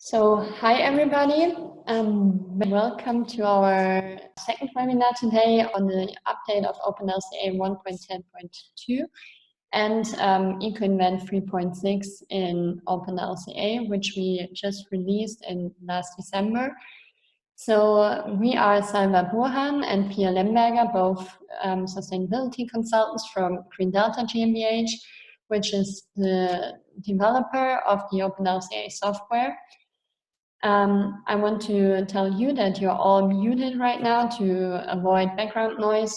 Hi everybody, welcome to our second webinar today on the update of openLCA 1.10.2 and Ecoinvent 3.6 in openLCA, which we just released in last December. So we are Salva Burhan and Pia Lemberger, both sustainability consultants from Green Delta GmbH, which is the developer of the openLCA software. I want to tell you that you're all muted right now to avoid background noise.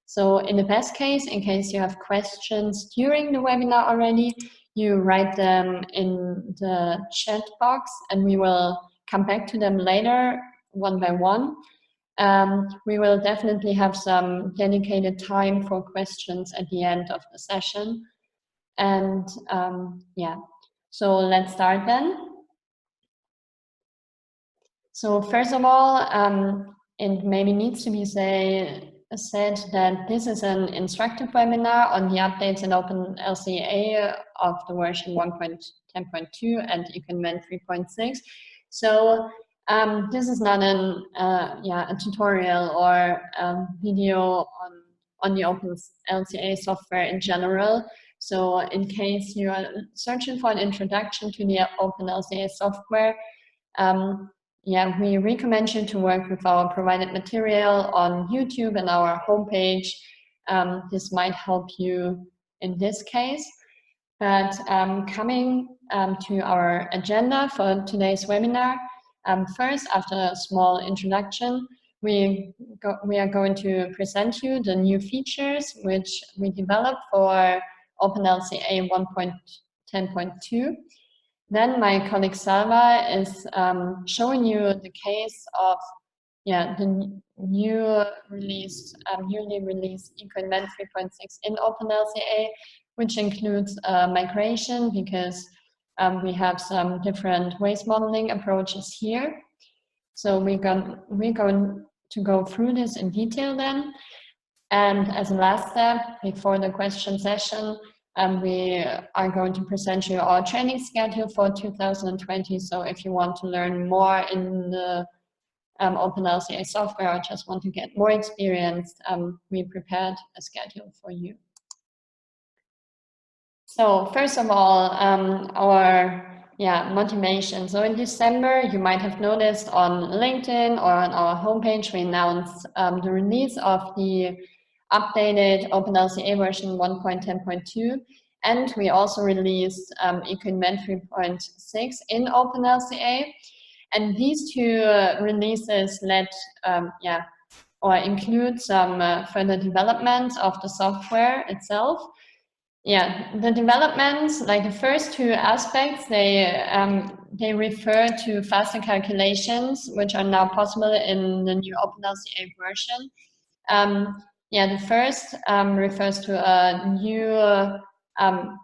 So in the best case, in case you have questions during the webinar already, you write them in the chat box and we will come back to them later one by one. We will definitely have some dedicated time for questions at the end of the session. And yeah, so let's start then. So first of all, it maybe needs to be said that this is an instructive webinar on the updates in openLCA of the version 1.10.2 and Ecoinvent 3.6. So this is not a tutorial or video on the openLCA software in general. So in case you are searching for an introduction to the openLCA software, we recommend you to work with our provided material on YouTube and our homepage. This might help you in this case. But coming to our agenda for today's webinar, first, after a small introduction, we are going to present you the new features which we developed for openLCA 1.10.2. Then my colleague Salva is showing you the case of the newly released Ecoinvent 3.6 in openLCA, which includes migration because we have some different waste modeling approaches here. So we're going to go through this in detail then. And as a last step, before the question session, we are going to present you our training schedule for 2020. So if you want to learn more in the openLCA software or just want to get more experience, we prepared a schedule for you. So first of all, our motivation. So in December, you might have noticed on LinkedIn or on our homepage, we announced the release of the updated openLCA version 1.10.2, and we also released Ecoinvent 3.6 in openLCA. And these two releases include some further development of the software itself. The developments, like the first two aspects, they refer to faster calculations, which are now possible in the new openLCA version. The first refers to a new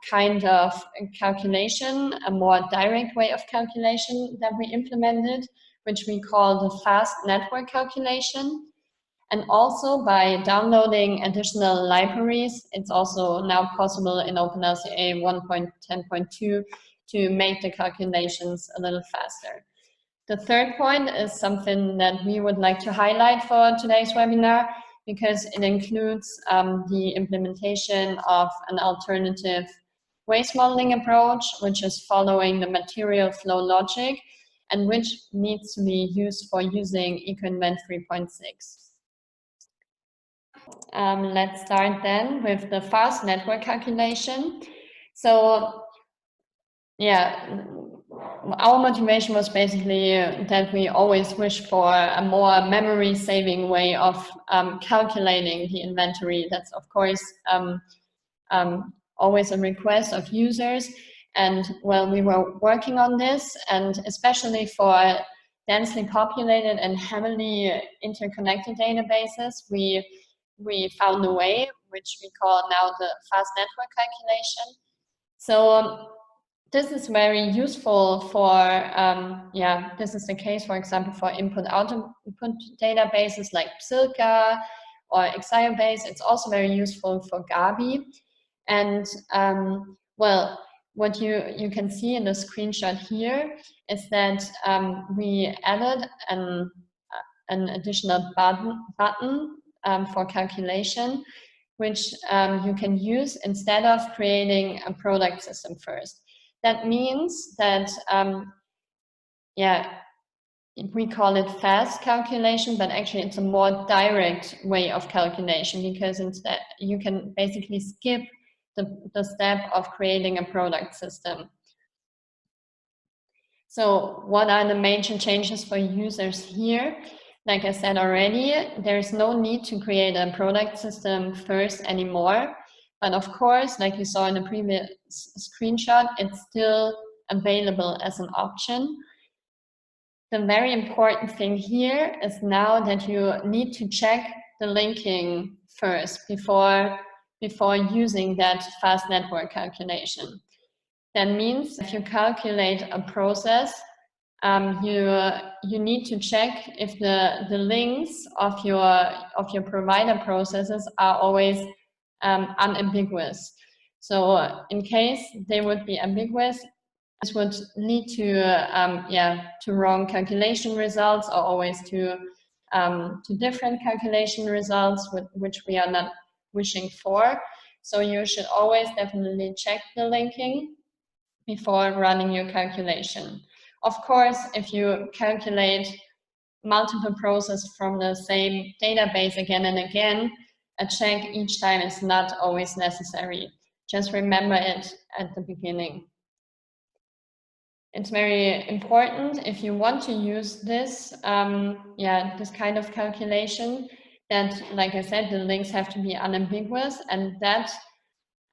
kind of calculation, a more direct way of calculation that we implemented, which we call the fast network calculation. And also by downloading additional libraries, it's also now possible in openLCA 1.10.2 to make the calculations a little faster. The third point is something that we would like to highlight for today's webinar, because it includes the implementation of an alternative waste modeling approach, which is following the material flow logic and which needs to be used for using Ecoinvent 3.6. Let's start then with the fast network calculation. So our motivation was basically that we always wish for a more memory-saving way of calculating the inventory. That's, of course, always a request of users. And well, we were working on this, and especially for densely populated and heavily interconnected databases, we found a way, which we call now the fast network calculation. So this is very useful for, this is the case, for example, for input-output databases like Psilka or Exiobase. It's also very useful for Gabi. And well, what you can see in the screenshot here is that we added an additional button for calculation, which you can use instead of creating a product system first. That means that, we call it fast calculation, but actually it's a more direct way of calculation, because instead you can basically skip the step of creating a product system. So what are the major changes for users here? Like I said already, there's no need to create a product system first anymore. But of course, like you saw in the previous screenshot, it's still available as an option. The very important thing here is now that you need to check the linking first before using that fast network calculation. That means if you calculate a process, you need to check if the links of your provider processes are always unambiguous. So in case they would be ambiguous, this would lead to wrong calculation results, or always to different calculation results, which we are not wishing for. So you should always definitely check the linking before running your calculation. Of course, if you calculate multiple processes from the same database again and again, a check each time is not always necessary. Just remember it at the beginning. It's very important if you want to use this, this kind of calculation, that, like I said, the links have to be unambiguous, and that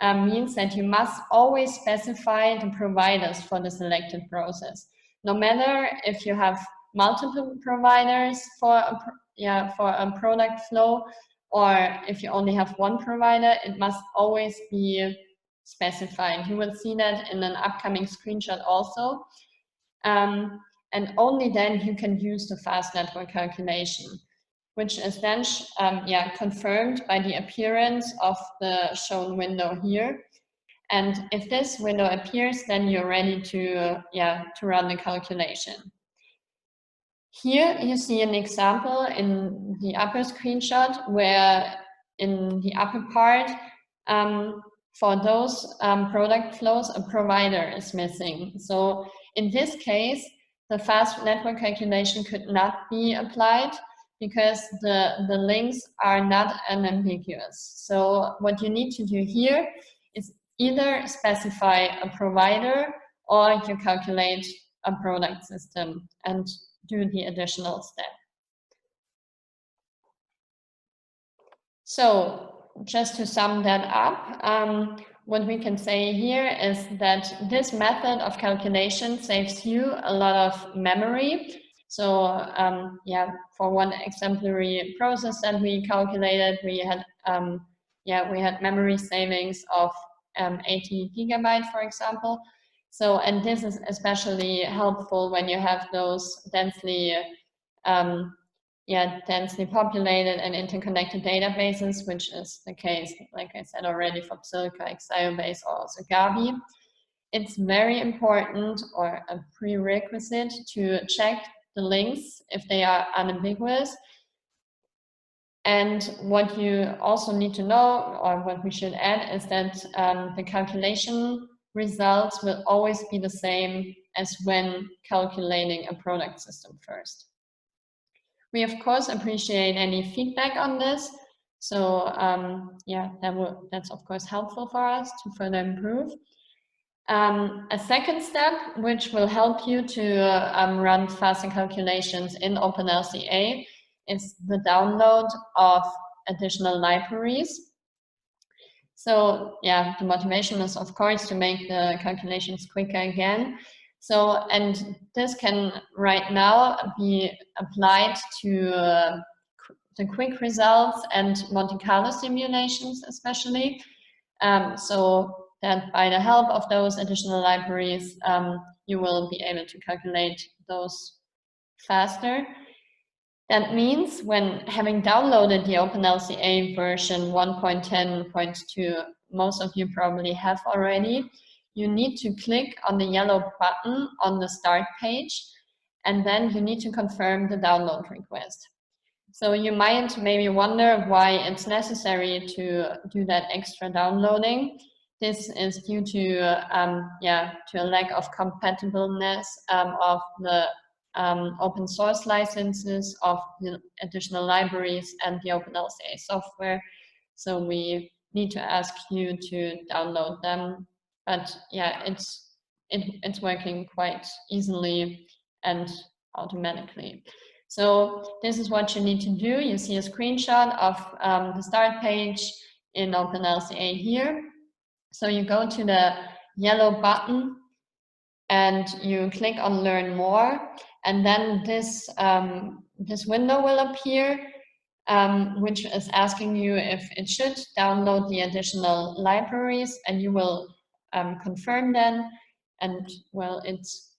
means that you must always specify the providers for the selected process. No matter if you have multiple providers for a product flow, or if you only have one provider, it must always be specified. You will see that in an upcoming screenshot also. And only then you can use the fast network calculation, which is then confirmed by the appearance of the shown window here. And if this window appears, then you're ready to run the calculation. Here you see an example in the upper screenshot where in the upper part, for those product flows, a provider is missing. So in this case, the fast network calculation could not be applied because the links are not unambiguous. So what you need to do here is either specify a provider, or you calculate a product system and do the additional step. So just to sum that up, what we can say here is that this method of calculation saves you a lot of memory. So for one exemplary process that we calculated, we had memory savings of 80 gigabytes, for example. So, and this is especially helpful when you have those densely populated and interconnected databases, which is the case, like I said already, for Psilka, Exaiobase, or also Gabi. It's very important, or a prerequisite, to check the links if they are unambiguous. And what you also need to know, or what we should add, is that the calculation results will always be the same as when calculating a product system first. We of course appreciate any feedback on this. So that's of course helpful for us to further improve. A second step, which will help you to run faster calculations in openLCA, is the download of additional libraries. So the motivation is of course to make the calculations quicker again. So, and this can right now be applied to the quick results and Monte Carlo simulations especially. So that by the help of those additional libraries, you will be able to calculate those faster. That means when having downloaded the openLCA version 1.10.2, most of you probably have already, you need to click on the yellow button on the start page, and then you need to confirm the download request. So you might maybe wonder why it's necessary to do that extra downloading. This is due to to a lack of compatibleness of the open source licenses of the additional libraries and the openLCA software. So we need to ask you to download them. But yeah, it's working quite easily and automatically. So this is what you need to do. You see a screenshot of the start page in openLCA here. So you go to the yellow button and you click on Learn More, and then this this window will appear, which is asking you if it should download the additional libraries, and you will confirm then, and well, it's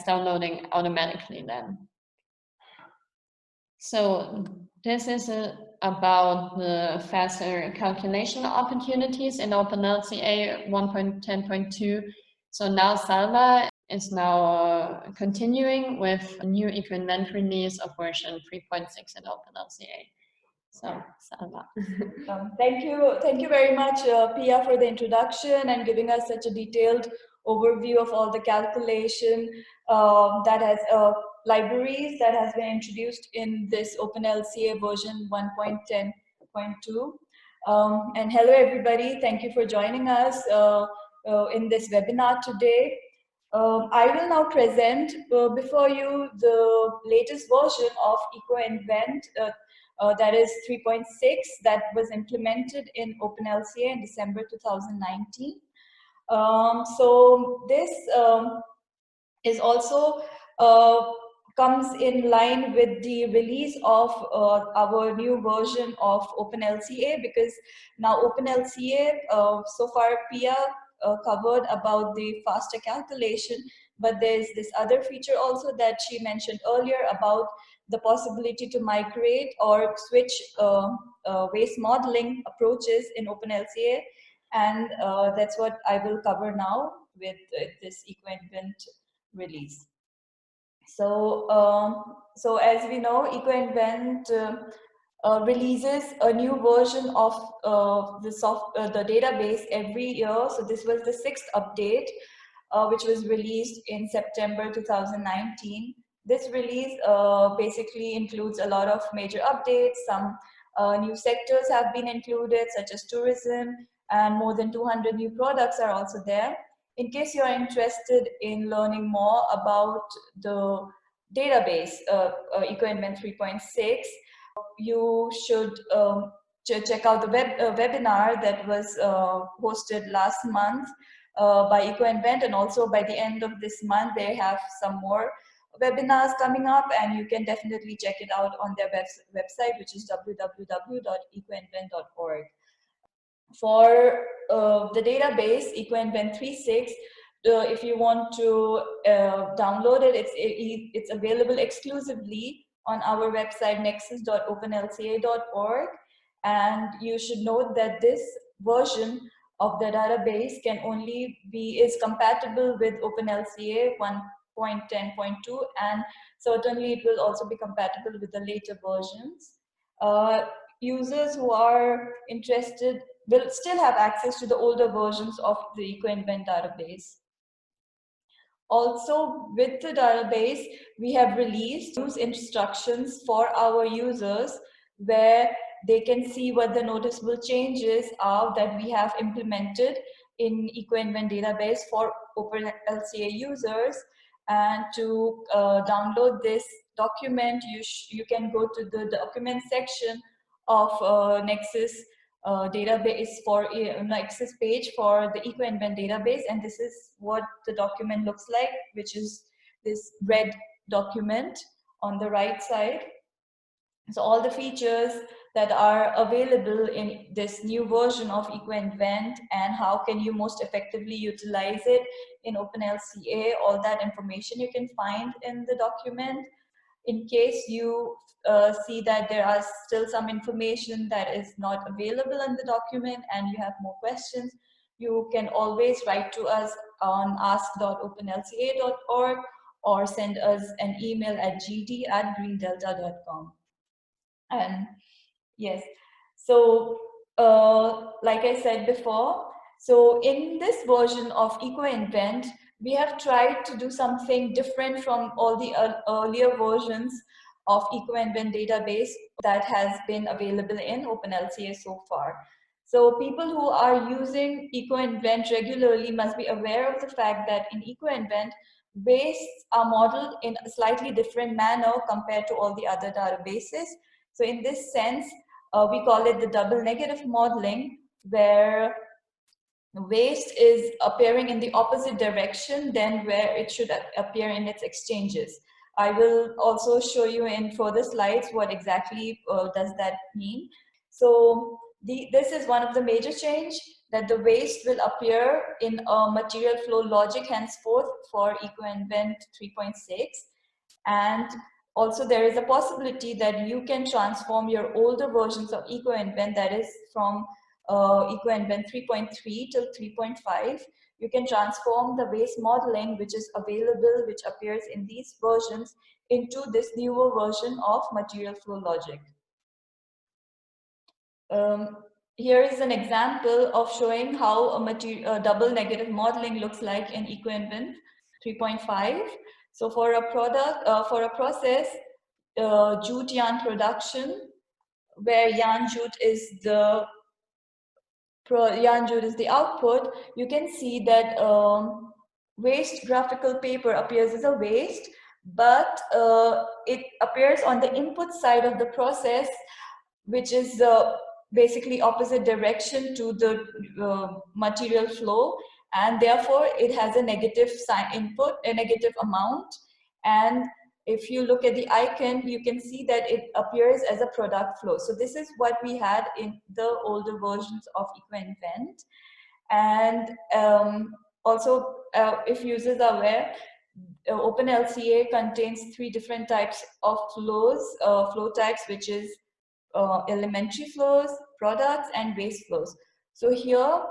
downloading automatically then. So this is about the faster calculation opportunities in openLCA 1.10.2. So now Salva is now continuing with a new Ecoinvent release of version 3.6 in openLCA. So Salva. Thank you very much, Pia, for the introduction and giving us such a detailed overview of all the calculation that has libraries that has been introduced in this openLCA version 1.10.2. And hello everybody, thank you for joining us in this webinar today. I will now present before you the latest version of Ecoinvent, that is 3.6, that was implemented in openLCA in December 2019. So this is also comes in line with the release of our new version of openLCA, because now openLCA, so far Pia covered about the faster calculation, but there's this other feature also that she mentioned earlier about the possibility to migrate or switch waste modeling approaches in openLCA, and that's what I will cover now with this Ecoinvent release. So, so as we know, Ecoinvent releases a new version of the database every year. So this was the 6th update, which was released in September 2019. This release basically includes a lot of major updates. Some new sectors have been included, such as tourism, and more than 200 new products are also there. In case you are interested in learning more about the database, Ecoinvent 3.6, you should check out the webinar that was hosted last month by Ecoinvent, and also by the end of this month they have some more webinars coming up, and you can definitely check it out on their website, which is www.ecoinvent.org. For the database Ecoinvent 3.6, if you want to download it, it's available exclusively on our website nexus.openlca.org, and you should note that this version of the database is compatible with openLCA 1.10.2, and certainly it will also be compatible with the later versions. Users who are interested will still have access to the older versions of the Ecoinvent database. Also, with the database, we have released use instructions for our users where they can see what the noticeable changes are that we have implemented in Ecoinvent database for openLCA users. And to download this document, you can go to the document section of Nexus database for Nexus page for the Ecoinvent database, and this is what the document looks like, which is this red document on the right side. So all the features that are available in this new version of Ecoinvent and how can you most effectively utilize it in openLCA, all that information you can find in the document. In case you see that there are still some information that is not available in the document and you have more questions, you can always write to us on ask.openlca.org or send us an email at gd@greendelta.com. And yes, so like I said before, so in this version of Ecoinvent, we have tried to do something different from all the earlier versions of Ecoinvent database that has been available in OpenLCA so far. So people who are using Ecoinvent regularly must be aware of the fact that in Ecoinvent, wastes are modeled in a slightly different manner compared to all the other databases. So in this sense, we call it the double negative modeling, where waste is appearing in the opposite direction than where it should appear in its exchanges. I will also show you in further slides what exactly does that mean. So this is one of the major change, that the waste will appear in a material flow logic henceforth for Ecoinvent 3.6. And also there is a possibility that you can transform your older versions of Ecoinvent, that is from Ecoinvent 3.3 till 3.5. You can transform the waste modeling which is available, which appears in these versions, into this newer version of material flow logic. Here is an example of showing how a double negative modeling looks like in Ecoinvent 3.5. So for a process, jute yarn production, where yarn jute is the output, you can see that waste graphical paper appears as a waste, but it appears on the input side of the process, which is basically opposite direction to the material flow, and therefore it has a negative sign input, a negative amount. And if you look at the icon, you can see that it appears as a product flow. So this is what we had in the older versions of Ecoinvent. And also, if users are aware, openLCA contains 3 different types of flows, flow types, which is elementary flows, products, and waste flows. So here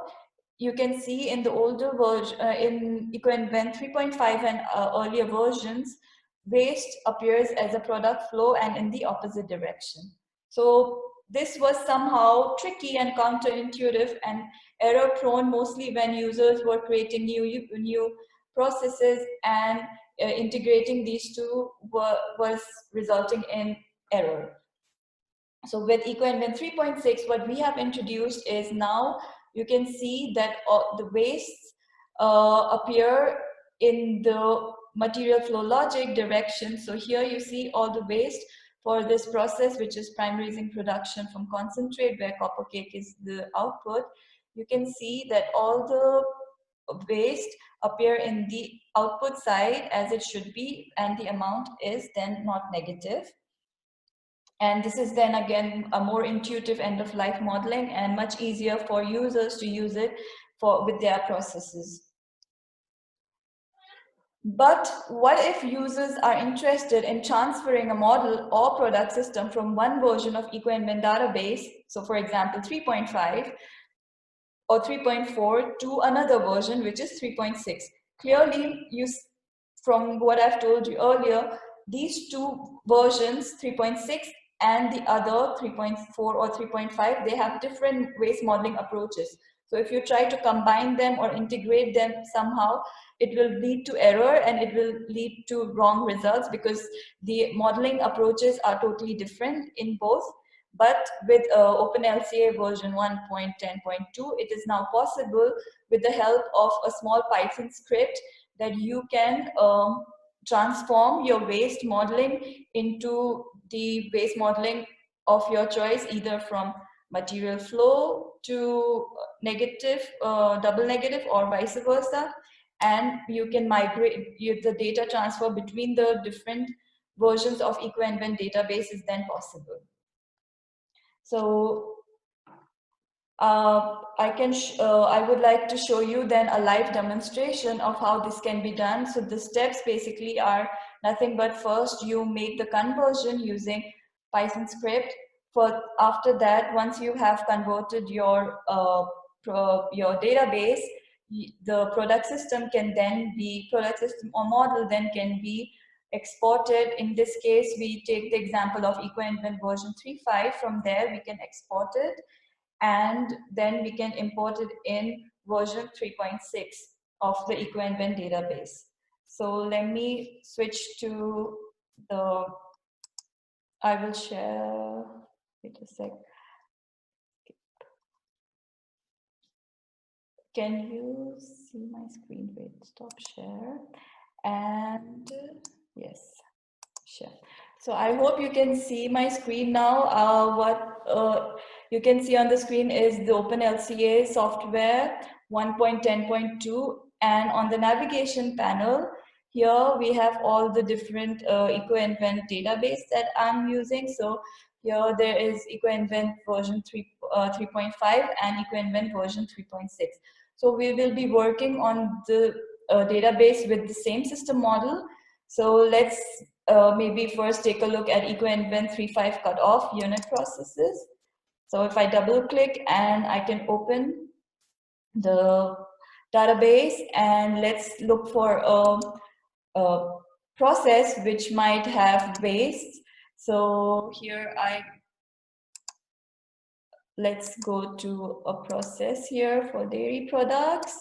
you can see in the older version, in Ecoinvent 3.5 and earlier versions, waste appears as a product flow and in the opposite direction. So this was somehow tricky and counterintuitive and error prone, mostly when users were creating new processes, and integrating these two was resulting in error. So with Ecoinvent 3.6, what we have introduced is, now you can see that the wastes appear in the material flow logic direction. So here you see all the waste for this process, which is primary zinc production from concentrate, where copper cake is the output. You can see that all the waste appear in the output side as it should be, and the amount is then not negative. And this is then again a more intuitive end-of-life modeling and much easier for users to use it with their processes. But what if users are interested in transferring a model or product system from one version of Ecoinvent database, so for example 3.5 or 3.4, to another version, which is 3.6? Clearly, from what I've told you earlier, these two versions, 3.6 and the other 3.4 or 3.5, they have different waste modeling approaches. So if you try to combine them or integrate them somehow, it will lead to error and it will lead to wrong results, because the modeling approaches are totally different in both. But with openLCA version 1.10.2, it is now possible, with the help of a small Python script, that you can transform your waste modeling into the waste modeling of your choice, either from material flow to negative, double negative, or vice versa. And you can migrate, the data transfer between the different versions of Ecoinvent database is then possible. So I would like to show you then a live demonstration of how this can be done. So the steps basically are nothing but, first you make the conversion using Python script. After that, once you have converted your your database, the product system or model then can be exported. In this case, we take the example of Ecoinvent version 3.5. From there, we can export it, and then we can import it in version 3.6 of the Ecoinvent database. So let me switch to the, I will share, wait a sec. Can you see my screen? Wait, stop share. And yes, share. So I hope you can see my screen now. What you can see on the screen is the openLCA software 1.10.2, and on the navigation panel, here we have all the different Ecoinvent database that I'm using. So here there is Ecoinvent version 3.5 and Ecoinvent version 3.6. So we will be working on the database with the same system model. So let's maybe first take a look at Ecoinvent 3.5 cutoff unit processes. So if I double click, and I can open the database, and let's look for a process which might have waste. So here let's go to a process here for dairy products.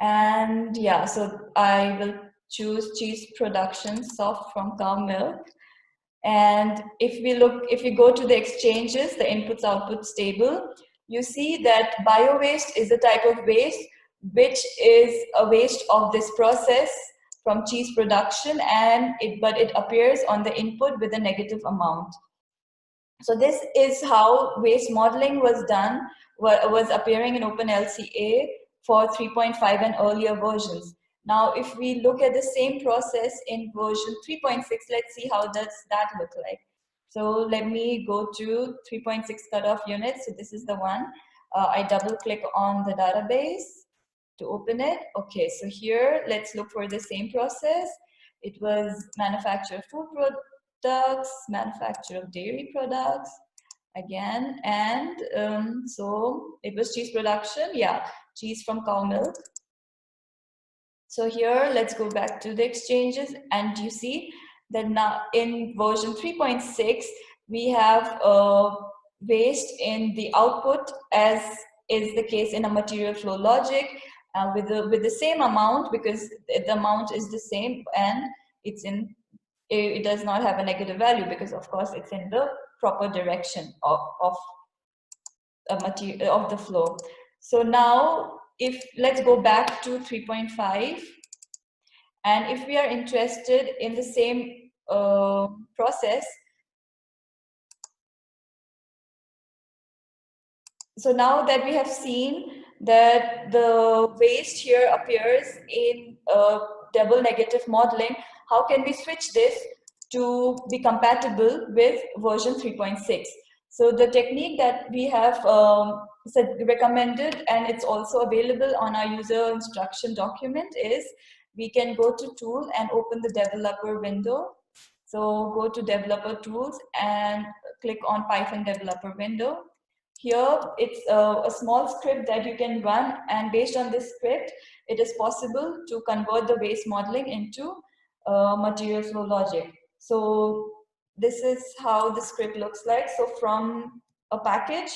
And yeah, so I will choose cheese production soft from cow milk. And if we go to the exchanges, the inputs outputs table, you see that bio waste is a type of waste which is a waste of this process from cheese production, but it appears on the input with a negative amount. So this is how waste modeling was done, was appearing in openLCA for 3.5 and earlier versions. Now, if we look at the same process in version 3.6, let's see how does that look like. So let me go to 3.6 cutoff unit. So this is the one. I double click on the database to open it. Okay, so here, let's look for the same process. It was manufacture of food products, manufacture of dairy products, again, and so it was cheese production, yeah, cheese from cow milk. So here, let's go back to the exchanges, and you see that now in version 3.6, we have waste in the output, as is the case in a material flow logic, with the same amount, because the amount is the same, and it does not have a negative value, because of course it's in the proper direction of the flow. So now, let's go back to 3.5, and if we are interested in the same process, so now that we have seen that the waste here appears in double negative modeling, how can we switch this to be compatible with version 3.6? So the technique that we have recommended, and it's also available on our user instruction document, is we can go to tool and open the developer window. So go to developer tools and click on Python developer window. Here, it's a small script that you can run, and based on this script, it is possible to convert the waste modeling into material flow logic. So this is how the script looks like. So from a package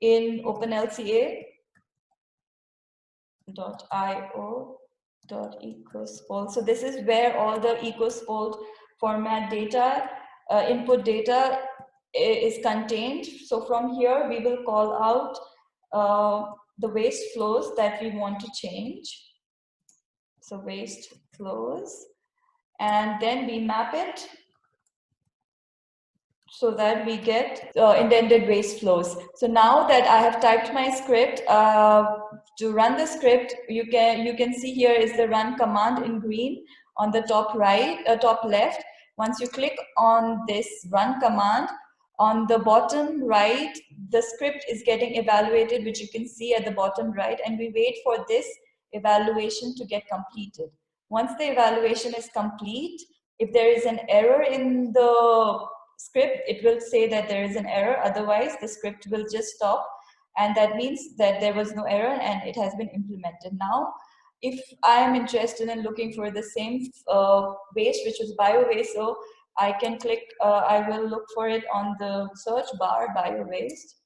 in openLCA.io.ecospol. So this is where all the ecospol format data, input data is contained. So from here, we will call out the waste flows that we want to change. So waste flows, and then we map it so that we get intended waste flows. So now that I have typed my script, to run the script, you can see here is the run command in green on the top right, top left. Once you click on this run command, on the bottom right, the script is getting evaluated, which you can see at the bottom right, and we wait for this evaluation to get completed. Once the evaluation is complete, if there is an error in the script, it will say that there is an error. Otherwise, the script will just stop and that means that there was no error and it has been implemented. Now, if I am interested in looking for the same waste, which was bio waste, so I can click, I will look for it on the search bar, bio waste.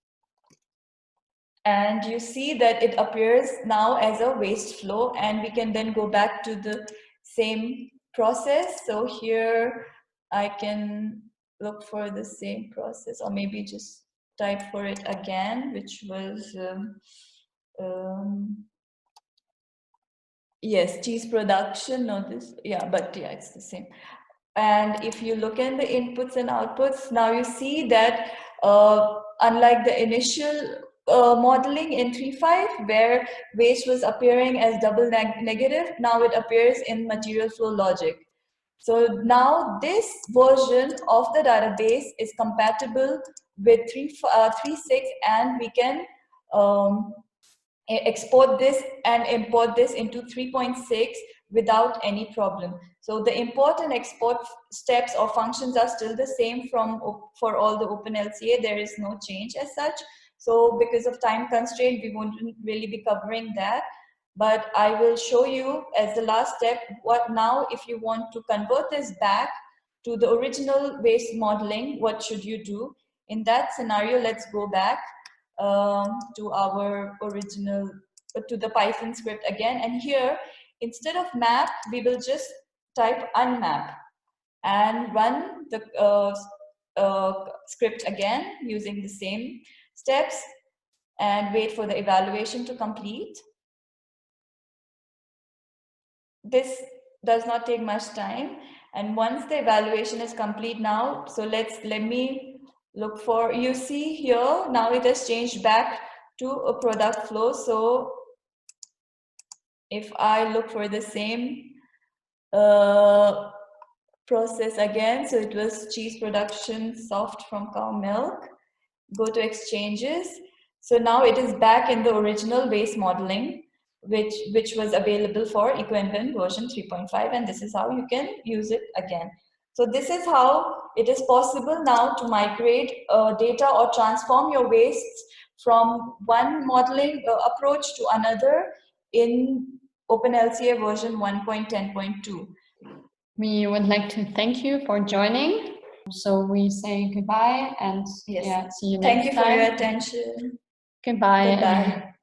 And you see that it appears now as a waste flow, and we can then go back to the same process. So here I can look for the same process, or maybe just type for it again, which was yes, cheese production. No, this, yeah, but yeah, it's the same. And if you look at the inputs and outputs, now you see that unlike the initial modeling in 3.5, where waste was appearing as double negative, now it appears in material flow logic. So now this version of the database is compatible with 3.6, and we can export this and import this into 3.6 without any problem. So the import and export steps or functions are still the same for all the openLCA. There is no change as such. So because of time constraint, we won't really be covering that. But I will show you as the last step what now if you want to convert this back to the original waste modeling, what should you do? In that scenario, let's go back to our original, to the Python script again. And here, instead of map, we will just type unmap and run the script again using the same steps and wait for the evaluation to complete. This does not take much time. And once the evaluation is complete now, so let me look for, you see here, now it has changed back to a product flow. So if I look for the same process again, so it was cheese production soft from cow milk, go to exchanges. So now it is back in the original waste modeling, which was available for Ecoinvent version 3.5, and this is how you can use it again. So this is how it is possible now to migrate data or transform your wastes from one modeling approach to another in openLCA version 1.10.2. We would like to thank you for joining. So we say goodbye and yes, yeah, see you next time. Thank you for your attention. Goodbye. Goodbye.